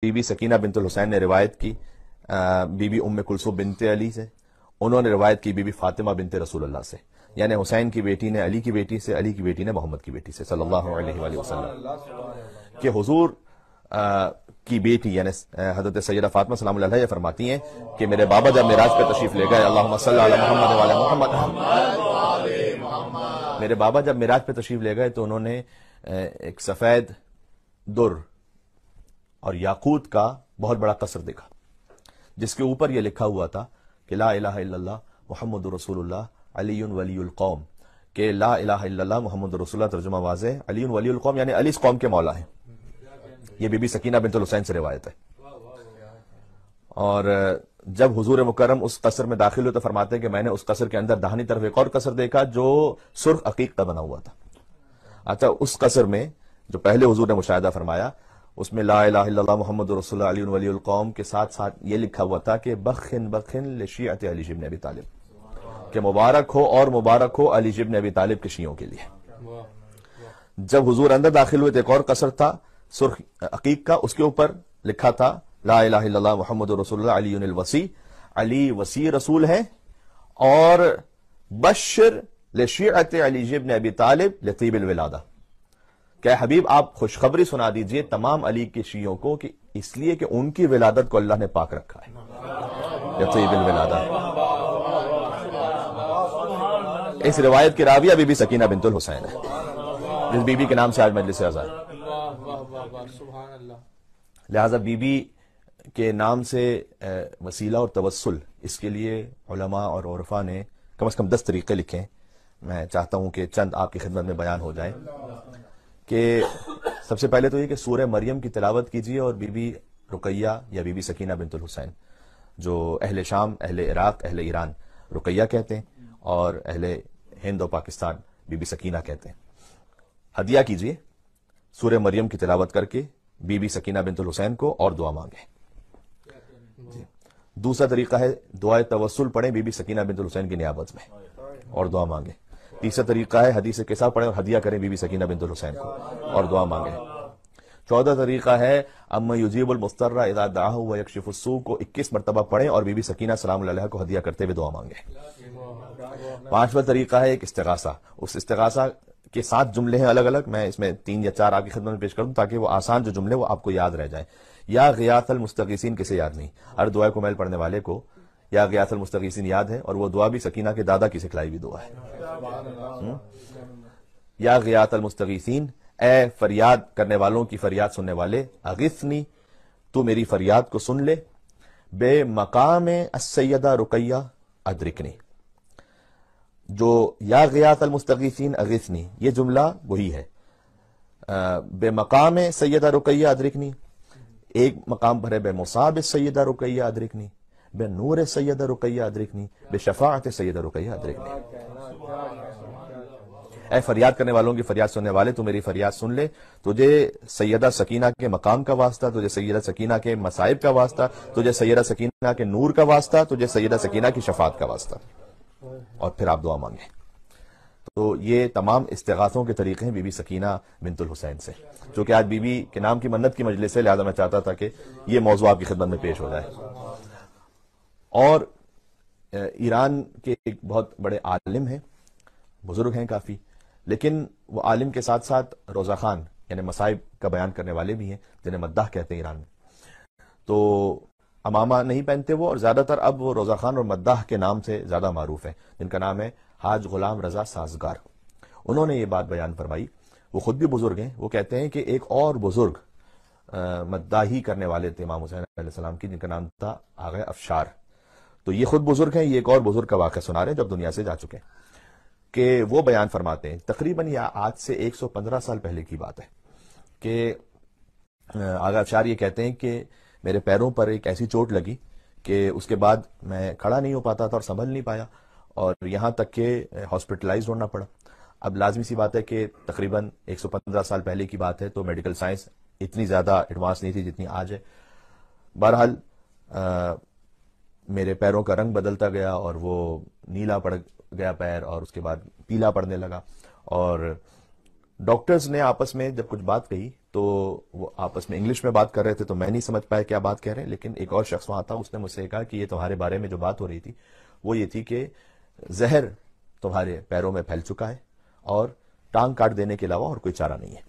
Be be Sakina بنت الحسین نے روایت کی بی بی ام کلثوم بنت علی سے، انہوں نے روایت کی بی بی فاطمہ بنت رسول اللہ سے، یعنی حسین کی بیٹی نے علی کی بیٹی سے، علی کی بیٹی نے محمد کی بیٹی سے صلی اللہ علیہ وآلہ وسلم، کہ حضور کی بیٹی یعنی حضرت سیدہ فاطمہ سلام اللہ علیہ یہ فرماتی ہیں کہ میرے بابا جب معراج پہ تشریف لے گئے، اللہم صلی علی محمد وعلی محمد، میرے بابا جب معراج پہ تشریف لے گئے تو انہوں نے ایک سفید در اور یاقوت کا بہت بڑا قصر دیکھا، جس کے اوپر یہ لکھا ہوا تھا کہ لا الہ الا اللہ محمد رسول اللہ علی ولی القوم، کہ لا الہ الا اللہ محمد رسول اللہ ترجمہ واضح علی ولی القوم یعنی علی اس قوم کے مولا ہیں۔ یہ بی بی سکینہ بنت الحسین سے روایت ہے۔ اور جب حضور مکرم اس قصر میں داخل ہوئے تو فرماتے ہیں کہ میں نے اس قصر کے اندر داہنی طرف ایک اور قصر دیکھا جو سرخ عقیق کا بنا ہوا تھا۔ اچھا، اس قصر میں جو پہلے حضور نے مشاہدہ فرمایا اس میں لا الہ الا اللہ محمد رسول اللہ علی ولی القوم کے ساتھ ساتھ یہ لکھا ہوا تھا کہ بخن بخن لشیعت علی بن ابی طالب، کہ مبارک ہو اور مبارک ہو علی بن ابی طالب کے شیعوں کے لیے۔ جب حضور اندر داخل ہوئے تو ایک اور قصر تھا سرخ عقیق کا، اس کے اوپر لکھا تھا لا الہ الا اللہ محمد رسول اللہ علی الوصی، علی وصی رسول ہیں، اور بشر لشیعت علی بن ابی طالب لطیب الولادہ، کہ حبیب آپ خوشخبری سنا دیجئے تمام علی کے شیعوں کو کہ اس لیے کہ ان کی ولادت کو اللہ نے پاک رکھا ہے، لطیب الولادہ۔ اس روایت کی راویہ بی بی سکینہ بنت الحسین ہے، جس بی بی کے نام سے آج مجلس اعزاز، لہذا بی بی کے نام سے وسیلہ اور توسل، اس کے لیے علماء اور عرفاء نے کم از کم 10 طریقے لکھے ہیں۔ میں چاہتا ہوں کہ چند آپ کی خدمت میں بیان ہو جائیں۔ کہ سب سے پہلے تو یہ کہ سورہ مریم کی تلاوت کیجیے اور بی بی رقیہ یا بی بی سکینہ بنت الحسین، جو اہل شام، اہل عراق، اہل ایران رقیہ کہتے ہیں، اور اہل ہند و پاکستان بی بی سکینہ کہتے ہیں، ہدیہ کیجیے سورہ مریم کی تلاوت کر کے بی بی سکینہ بنت الحسین کو اور دعا مانگیں۔ دوسرا طریقہ ہے دعائے توسل پڑھیں بی بی سکینہ بنت الحسین کی نیابت میں اور دعا مانگیں۔ تیسرا طریقہ ہے حدیث قصہ پڑھیں اور ہدیہ کریں بی بی سکینہ بنت الحسین کو اور دعا مانگیں۔ چوتھا طریقہ ہے اما یجیب المضطر اذا دعاہ ویکشف السوء کو 21 مرتبہ پڑھیں اور بی بی سکینہ سلام اللہ علیہ کو ہدیہ کرتے ہوئے دعا مانگیں۔ پانچواں طریقہ ہے ایک استغاثہ، اس استغاثہ کے 7 جملے ہیں الگ الگ، میں اس میں 3 یا 4 آپ کی خدمت میں پیش کر دوں تاکہ وہ آسان جو جملے وہ آپ کو یاد رہ جائیں۔ یا غیاث المستغیثین کسے یاد نہیں؟ ہر دعائے کو میل پڑھنے والے کو یا غیاث المستغیثین یاد ہے، اور وہ دعا بھی سکینہ کے دادا کی سکھلائی ہوئی دعا ہے۔ یا غیاث المستغیثین، اے فریاد کرنے والوں کی فریاد سننے والے، اغثنی، تو میری فریاد کو سن لے، بے مقام السیدہ رقیہ ادرکنی، جو یا غیاث المستغیثین اغثنی یہ جملہ وہی ہے، بے مقام سیدہ رقیہ ادرکنی، ایک مقام پر ہے بے مصاب سیدہ رقیہ ادرکنی، بے نور سیدہ رقیہ ادرکنی، بے شفاعت سیدہ رقیہ ادرکنی۔ اے فریاد کرنے والوں کی فریاد سننے والے، تو میری فریاد سن لے، تجھے سیدہ سکینہ کے مقام کا واسطہ، تجھے سیدہ سکینہ کے مصائب کا واسطہ، تجھے سیدہ سکینہ کے نور کا واسطہ، تجھے سیدہ سکینہ کی شفاعت کا واسطہ، اور پھر آپ دعا مانگیں۔ تو یہ تمام استغاثوں کے طریقے ہیں بی بی سکینہ بنت الحسین سے، چونکہ آج بی بی کے نام کی منت کی مجلس ہے، لہذا میں چاہتا تھا کہ یہ موضوع آپ کی خدمت میں پیش ہو جائے۔ اور ایران کے ایک بہت بڑے عالم ہیں، بزرگ ہیں کافی، لیکن وہ عالم کے ساتھ ساتھ روزہ خوان یعنی مصائب کا بیان کرنے والے بھی ہیں، جنہیں مداح کہتے ہیں ایران میں۔ تو امامہ نہیں پہنتے وہ، اور زیادہ تر اب وہ روزہ خوان اور مداح کے نام سے زیادہ معروف ہیں، جن کا نام ہے حاج غلام رضا سازگار۔ انہوں نے یہ بات بیان فرمائی، وہ خود بھی بزرگ ہیں، وہ کہتے ہیں کہ ایک اور بزرگ مداحی کرنے والے تھے امام حسین علیہ السلام کی، جن کا نام تھا آغا افشار۔ تو یہ خود بزرگ ہیں، یہ ایک اور بزرگ کا واقعہ سنا رہے ہیں جب دنیا سے جا چکے ہیں، کہ وہ بیان فرماتے ہیں تقریباً یہ آج سے 115 سال پہلے کی بات ہے، کہ آغا افشار یہ کہتے ہیں کہ میرے پیروں پر ایک ایسی چوٹ لگی کہ اس کے بعد میں کھڑا نہیں ہو پاتا تھا اور سنبھل نہیں پایا، اور یہاں تک کہ ہاسپٹلائز ہونا پڑا۔ اب لازمی سی بات ہے کہ تقریباً 115 سال پہلے کی بات ہے، تو میڈیکل سائنس اتنی زیادہ ایڈوانس نہیں تھی جتنی آج ہے۔ بہرحال میرے پیروں کا رنگ بدلتا گیا اور وہ نیلا پڑ گیا پیر، اور اس کے بعد پیلا پڑنے لگا، اور ڈاکٹرز نے آپس میں جب کچھ بات کہی تو وہ آپس میں انگلش میں بات کر رہے تھے تو میں نہیں سمجھ پایا کیا بات کہہ رہے ہیں، لیکن ایک اور شخص وہاں تھا، اس نے مجھ سے کہا کہ یہ تمہارے بارے میں جو بات ہو رہی تھی وہ یہ تھی کہ زہر تمہارے پیروں میں پھیل چکا ہے اور ٹانگ کاٹ دینے کے علاوہ اور کوئی چارہ نہیں ہے۔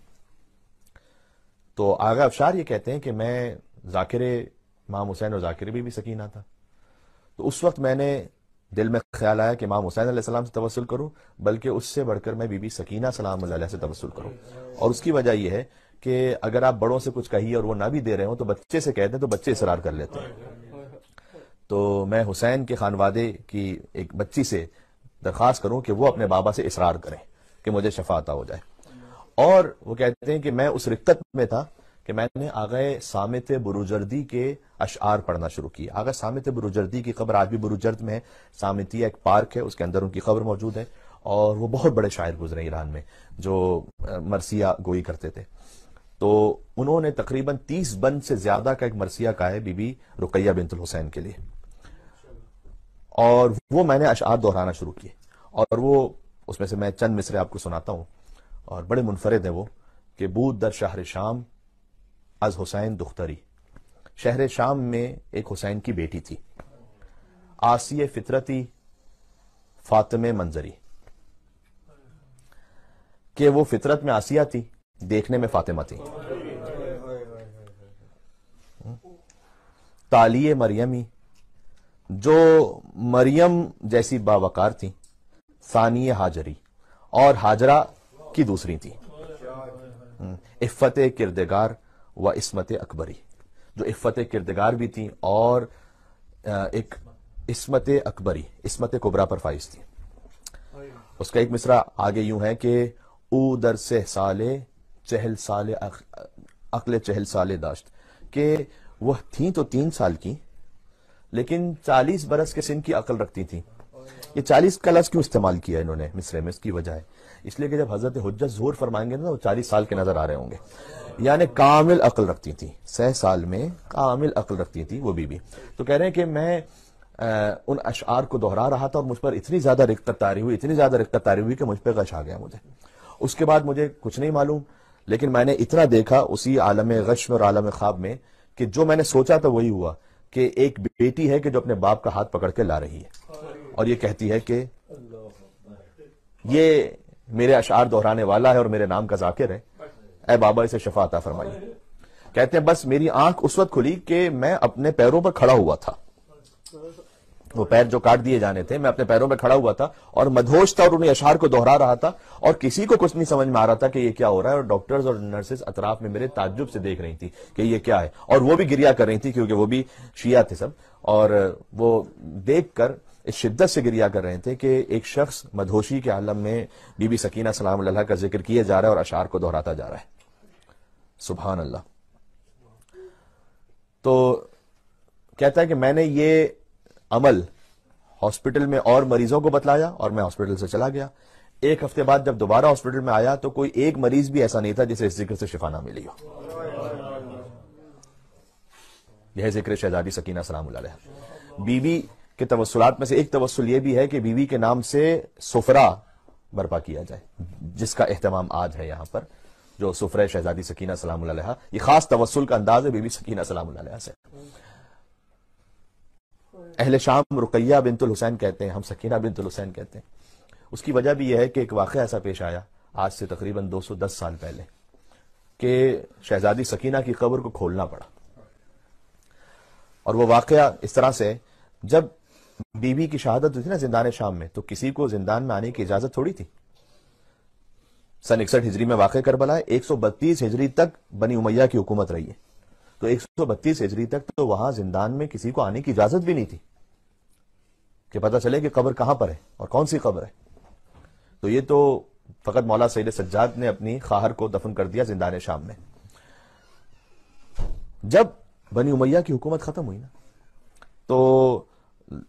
تو آغا افشار یہ کہتے ہیں کہ میں ذاکر امام حسین اور ذاکر بی بی سکینہ تھا، تو اس وقت میں نے دل میں خیال آیا کہ امام حسین علیہ السلام سے توسل کروں، بلکہ اس سے بڑھ کر میں بی بی سکینہ سلام اللہ علیہ سے توسل کروں۔ اور اس کی وجہ یہ ہے کہ اگر آپ بڑوں سے کچھ کہیے اور وہ نہ بھی دے رہے ہوں تو بچے سے کہتے ہیں تو بچے اصرار کر لیتے ہیں۔ تو میں حسین کے خانوادے کی ایک بچی سے درخواست کروں کہ وہ اپنے بابا سے اصرار کریں کہ مجھے شفا عطا ہو جائے۔ اور وہ کہتے ہیں کہ میں اس رقت میں تھا کہ میں نے آغا صامت بروجردی کے اشعار پڑھنا شروع کی۔ آغا صامت بروجردی کی قبر آج بھی بروجرد میں ہے، صامتیہ ایک پارک ہے، اس کے اندر ان کی قبر موجود ہے، اور وہ بہت بڑے شاعر گزرے ایران میں جو مرثیہ گوئی کرتے تھے۔ تو انہوں نے تقریباً 30 بند سے زیادہ کا ایک مرثیہ کہا ہے بی بی رقیہ بنت الحسین کے لیے، اور وہ میں نے اشعار دہرانا شروع کیے، اور وہ اس میں سے میں چند مصرے آپ کو سناتا ہوں، اور بڑے منفرد ہیں وہ، کہ بود در شہر شام از حسین دختری، شہر شام میں ایک حسین کی بیٹی تھی، آسیہ فطرتی فاطمہ منظری، کہ وہ فطرت میں آسیہ تھی، دیکھنے میں فاطمہ تھی، تالیہ مریمی، جو مریم جیسی باوقار تھی، ثانیہ ہاجری، اور ہاجرہ کی دوسری تھی، عفت کردگار و عصمت اکبری، جو عفت کردگار بھی تھی اور ایک عصمت اکبری، عصمت کبریٰ پر فائز تھی۔ اس کا ایک مصرع آگے یوں ہے کہ او در 6 سالے 40 سال عقل 40 سالے داشت، کہ وہ تھیں تو 3 سال کی لیکن 40 برس کے سن کی عقل رکھتی تھیں۔ یہ 40 کا لفظ کیوں استعمال کیا انہوں نے مصرے میں؟ اس کی وجہ ہے اس لیے کہ جب حضرت حجت ظہور فرمائیں گے نا وہ 40 سال کے نظر آ رہے ہوں گے، یعنی کامل عقل رکھتی تھی، 6 سال میں کامل عقل رکھتی تھی وہ بی بی۔ تو کہہ رہے ہیں کہ میں ان اشعار کو دہرا رہا تھا اور مجھ پر اتنی زیادہ رقت طاری ہوئی، اتنی زیادہ رقت طاری ہوئی کہ مجھ پہ غش آ گیا مجھے۔ اس کے بعد مجھے کچھ نہیں معلوم، لیکن میں نے اتنا دیکھا اسی عالم غش میں اور عالم خواب میں کہ جو میں نے سوچا تھا وہی ہوا، کہ ایک بیٹی ہے کہ جو اپنے باپ کا ہاتھ پکڑ کے لا رہی ہے اور یہ کہتی ہے کہ یہ میرے اشعار دہرانے والا ہے اور میرے نام کا ذاکر ہے، اے بابا اسے شفا عطا فرمائیے۔ کہتے ہیں بس میری آنکھ اس وقت کھلی کہ میں اپنے پیروں پر کھڑا ہوا تھا، وہ پیر جو کاٹ دیے جانے تھے، میں اپنے پیروں پہ کھڑا ہوا تھا اور مدہوش تھا اور انہیں اشعار کو دہرا رہا تھا، اور کسی کو کچھ نہیں سمجھ میں آ رہا تھا کہ یہ کیا ہو رہا ہے، اور ڈاکٹرز اور نرسز اطراف میں میرے تعجب سے دیکھ رہی تھی کہ یہ کیا ہے، اور وہ بھی گریا کر رہی تھی کیونکہ وہ بھی شیعہ تھے سب، اور وہ دیکھ کر اس شدت سے گریا کر رہے تھے کہ ایک شخص مدہوشی کے عالم میں بی بی سکینہ سلام اللہ کا ذکر کیے جا رہا ہے اور اشعار کو دہراتا جا رہا ہے۔ سبحان اللہ۔ تو کہتا ہے کہ میں نے یہ عمل ہاسپٹل میں اور مریضوں کو بتلایا اور میں ہاسپٹل سے چلا گیا۔ 1 ہفتے بعد جب دوبارہ ہاسپٹل میں آیا تو کوئی ایک مریض بھی ایسا نہیں تھا جسے اس ذکر سے شفا نہ ملی ہو۔ یہ ذکر شہزادی سکینہ سلام اللہ علیہ۔ بی بی کے توسلات میں سے ایک توسل یہ بھی ہے کہ بی بی کے نام سے سفرہ برپا کیا جائے، جس کا اہتمام آج ہے یہاں پر، جو سفرہ شہزادی سکینہ سلام اللہ علیہ، یہ خاص توسل کا انداز ہے بی بی سکینہ سلام اللہ علیہ سے۔ اہل شام رقیہ بنت الحسین کہتے ہیں، ہم سکینہ بنت الحسین کہتے ہیں۔ اس کی وجہ بھی یہ ہے کہ ایک واقعہ ایسا پیش آیا آج سے تقریباً 210 سال پہلے کہ شہزادی سکینہ کی قبر کو کھولنا پڑا، اور وہ واقعہ اس طرح سے، جب بی بی کی شہادت ہوئی تھی نا زندان شام میں، تو کسی کو زندان میں آنے کی اجازت تھوڑی تھی۔ سن 61 ہجری میں واقع کربلا ہے، 132 ہجری تک بنی امیہ کی حکومت رہی ہے، تو 132 ہجری تک تو وہاں زندان میں کسی کو آنے کی اجازت بھی نہیں تھی کہ پتہ چلے کہ قبر کہاں پر ہے اور کون سی قبر ہے۔ تو یہ تو فقط مولا سید سجاد نے اپنی خواہر کو دفن کر دیا زندان شام میں۔ جب بنی امیہ کی حکومت ختم ہوئی نا تو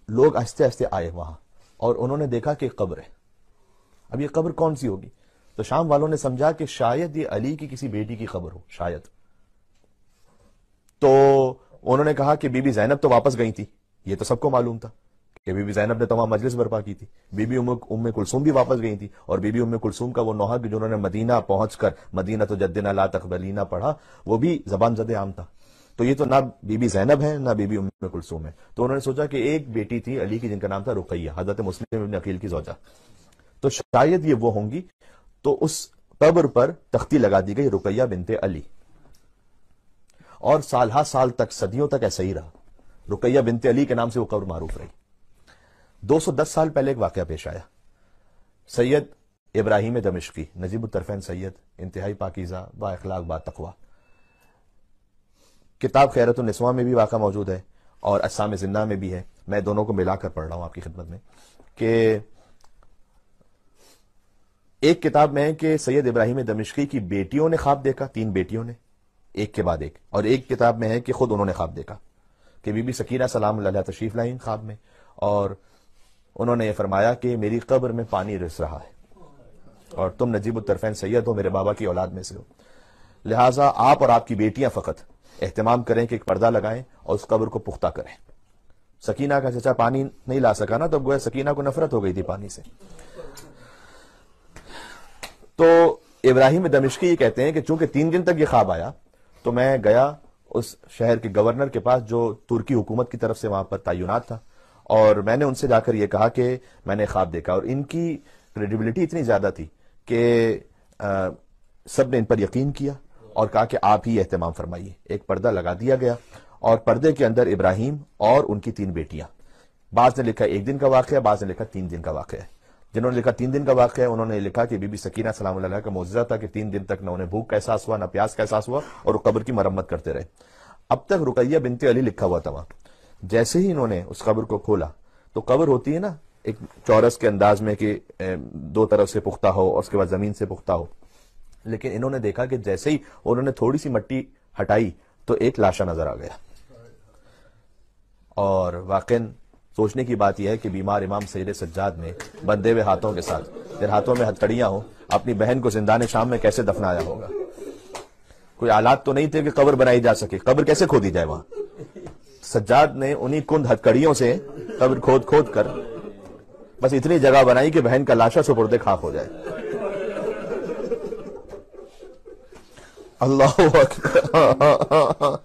لوگ آہستہ آہستہ آئے وہاں اور انہوں نے دیکھا کہ قبر ہے۔ اب یہ قبر کون سی ہوگی؟ تو شام والوں نے سمجھا کہ شاید یہ علی کی کسی بیٹی کی قبر ہو، شاید۔ تو انہوں نے کہا کہ بی بی زینب تو واپس گئی تھی، یہ تو سب کو معلوم تھا کہ بی بی زینب نے تمام مجلس برپا کی تھی، بی بی ام کلثوم بھی واپس گئی تھی، اور بی بی ام کلثوم کا وہ نوحہ جنہوں نے مدینہ پہنچ کر مدینہ تو جدنا لا تقبلینا پڑھا، وہ بھی زبان زد عام تھا. تو یہ تو نہ بی بی زینب ہے نہ بی بی ام کلثوم ہے. تو انہوں نے سوچا کہ ایک بیٹی تھی علی کی جن کا نام تھا رقیہ، حضرت مسلم ابن عقیل کی زوجہ، تو شاید یہ وہ ہوں گی. تو اس قبر پر تختی لگا دی گئی رقیہ بنت علی، اور سال ہا سال تک، صدیوں تک ایسا ہی رہا. رقیہ بنت علی کے نام سے وہ قبر معروف رہی. 210 سال پہلے ایک واقعہ پیش آیا. سید ابراہیم دمشقی، نجیب الطرفین سید، انتہائی پاکیزہ، با اخلاق، با تقوی. کتاب خیرت النسواں میں بھی واقعہ موجود ہے اور اجسام زندہ میں بھی ہے. میں دونوں کو ملا کر پڑھ رہا ہوں آپ کی خدمت میں. کہ ایک کتاب میں ہے کہ سید ابراہیم دمشقی کی بیٹیوں نے خواب دیکھا، 3 بیٹیوں نے، ایک کے بعد ایک. اور ایک کتاب میں ہے کہ خود انہوں نے خواب دیکھا کہ بی بی سکینہ سلام اللہ علیہا تشریف لائیں خواب میں، اور انہوں نے یہ فرمایا کہ میری قبر میں پانی رس رہا ہے اور تم نجیب الطرفین سید ہو، میرے بابا کی اولاد میں سے ہو، لہٰذا آپ اور آپ کی بیٹیاں فقط اہتمام کریں کہ ایک پردہ لگائیں اور اس قبر کو پختہ کریں. سکینہ کا چچا پانی نہیں لا سکا نا، تو گویا سکینہ کو نفرت ہو گئی تھی پانی سے. تو ابراہیم دمشقی یہ کہتے ہیں کہ چونکہ 3 دن تک یہ خواب آیا، تو میں گیا اس شہر کے گورنر کے پاس جو ترکی حکومت کی طرف سے وہاں پر تعینات تھا، اور میں نے ان سے جا کر یہ کہا کہ میں نے خواب دیکھا. اور ان کی کریڈیبلٹی اتنی زیادہ تھی کہ سب نے ان پر یقین کیا اور کہا کہ آپ ہی اہتمام فرمائیے. ایک پردہ لگا دیا گیا اور پردے کے اندر ابراہیم اور ان کی 3 بیٹیاں. بعض نے لکھا 1 دن کا واقعہ، بعض نے لکھا 3 دن کا واقعہ ہے. جنہوں نے لکھا 3 دن کا واقعہ ہے انہوں نے لکھا کہ بی بی سکینہ سلام اللہ علیہا کا معجزہ تھا کہ 3 دن تک نہ انہیں بھوک کا احساس ہوا نہ پیاس کا احساس ہوا، اور وہ قبر کی مرمت کرتے رہے. اب تک رقیہ بنت علی لکھا ہوا تھا وہاں. جیسے ہی انہوں نے اس قبر کو کھولا تو قبر ہوتی ہے نا ایک چورس کے انداز میں کہ 2 طرف سے پختہ ہو اور اس کے بعد زمین سے پختہ ہو، لیکن انہوں نے دیکھا کہ جیسے ہی انہوں نے تھوڑی سی مٹی ہٹائی تو ایک لاشا نظر آ گیا. اور واقعاً سوچنے کی بات یہ ہے کہ بیمار امام سید سجاد نے بندے ہوئے ہاتھوں کے ساتھ، جن ہاتھوں میں ہتھکڑیاں ہوں، اپنی بہن کو زندان شام میں کیسے دفنایا ہوگا. کوئی آلات تو نہیں تھے کہ قبر بنائی جا سکے، قبر کیسے کھودی جائے وہاں. سجاد نے انہی کند ہتھکڑیوں سے قبر کھود کھود کر بس اتنی جگہ بنائی کہ بہن کا لاشا سپرد خاک ہو جائے. اللہ اکبر.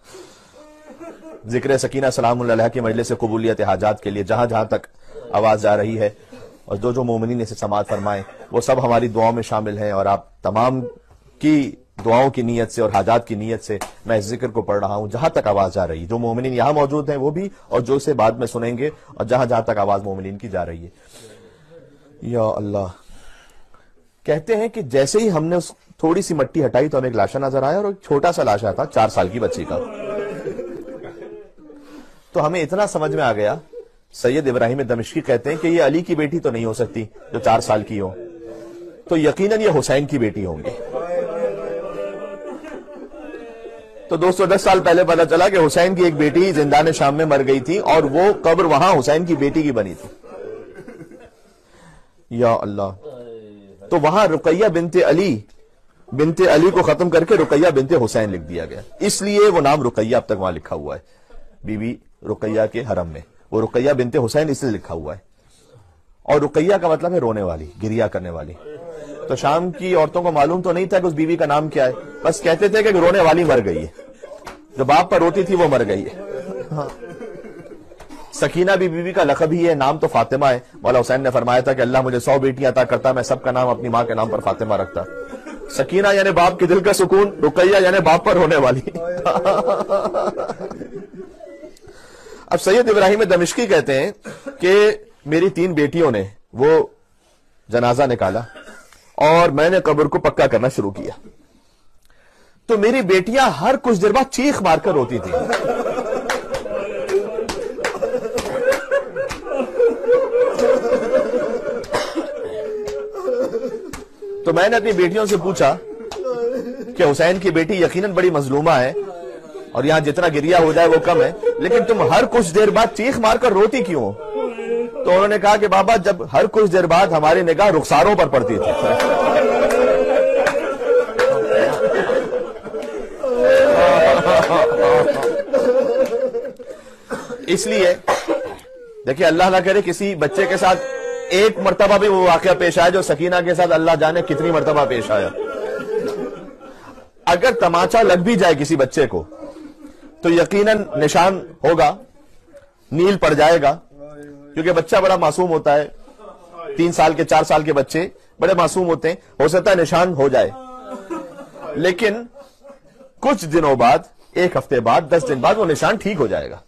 ذکر سکینہ سلام اللہ علیہا کی مجلس قبولیت حاجات کے لیے جہاں جہاں تک آواز جا رہی ہے، اور جو مومنین اسے سماعت فرمائیں وہ سب ہماری دعاؤں میں شامل ہیں. اور آپ تمام کی دعاؤں کی نیت سے اور حاجات کی نیت سے میں اس ذکر کو پڑھ رہا ہوں جہاں تک آواز جا رہی ہے. جو مومنین یہاں موجود ہیں وہ بھی، اور جو اسے بعد میں سنیں گے، اور جہاں جہاں تک آواز مومنین کی جا رہی ہے. یا اللہ. کہتے ہیں کہ جیسے ہی ہم نے اس تھوڑی سی مٹی ہٹائی تو ہمیں ایک لاشا نظر آیا، اور ایک چھوٹا سا لاشا تھا 4 سال کی بچی کا. تو ہمیں اتنا سمجھ میں آ گیا. سید ابراہیم دمشقی کہتے ہیں کہ یہ علی کی بیٹی تو نہیں ہو سکتی جو 4 سال کی ہو، تو یقیناً یہ حسین کی بیٹی ہوں گی. تو 210 سال پہلے پتا چلا کہ حسین کی ایک بیٹی زندان شام میں مر گئی تھی، اور وہ قبر وہاں حسین کی بیٹی کی بنی تھی. یا اللہ. تو وہاں رقیہ بنت علی کو ختم کر کے رقیہ بنت حسین لکھ دیا گیا، اس لیے وہ نام رقیہ اب تک وہاں لکھا ہوا ہے. بی بی رقیہ کے حرم میں وہ رقیہ بنت حسین اس لیے لکھا ہوا ہے. اور رقیہ کا مطلب ہے رونے والی، گریا کرنے والی. تو شام کی عورتوں کو معلوم تو نہیں تھا کہ اس بیوی کا نام کیا ہے، بس کہتے تھے کہ رونے والی مر گئی ہے، جو باپ پر روتی تھی وہ مر گئی ہے. سکینہ بھی بیوی کا لقب ہی ہے، نام تو فاطمہ ہے. مولا حسین نے فرمایا تھا کہ اللہ مجھے 100 بیٹیاں عطا کرتا، میں سب کا نام اپنی ماں کے نام پر فاطمہ رکھتا. سکینہ یعنی باپ کے دل کا سکون، رقیہ یعنی باپ پر رونے والی. اب سید ابراہیم دمشقی کہتے ہیں کہ میری 3 بیٹیوں نے وہ جنازہ نکالا اور میں نے قبر کو پکا کرنا شروع کیا. تو میری بیٹیاں ہر کچھ دیر بعد چیخ مار کر روتی تھی. تو میں نے اپنی بیٹیوں سے پوچھا کہ حسین کی بیٹی یقیناً بڑی مظلومہ ہے اور یہاں جتنا گریا ہو جائے وہ کم ہے، لیکن تم ہر کچھ دیر بعد چیخ مار کر روتی کیوں ہو؟ تو انہوں نے کہا کہ بابا جب ہر کچھ دیر بعد ہماری نگاہ رخساروں پر پڑتی تھی. اس لیے دیکھیے اللہ نہ کرے کسی بچے کے ساتھ ایک مرتبہ بھی وہ واقعہ پیش آیا جو سکینہ کے ساتھ اللہ جانے کتنی مرتبہ پیش آیا. اگر تماچا لگ بھی جائے کسی بچے کو تو یقیناً نشان ہوگا, نیل پڑ جائے گا, کیونکہ بچہ بڑا معصوم ہوتا ہے. 3 سال کے 4 سال کے بچے بڑے معصوم ہوتے ہیں, ہو سکتا ہے نشان ہو جائے, لیکن کچھ دنوں بعد, 1 ہفتے بعد, 10 دن بعد وہ نشان ٹھیک ہو جائے گا.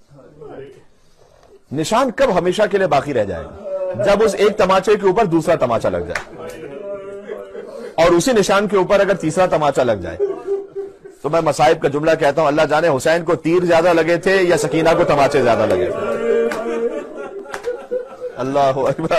نشان کب ہمیشہ کے لیے باقی رہ جائے گا؟ جب اس ایک تماچے کے اوپر دوسرا تماچا لگ جائے, اور اسی نشان کے اوپر اگر تیسرا تماچا لگ جائے. تو میں مصائب کا جملہ کہتا ہوں, اللہ جانے حسین کو تیر زیادہ لگے تھے یا سکینہ کو تماچے زیادہ لگے تھے. اللہ اکبر.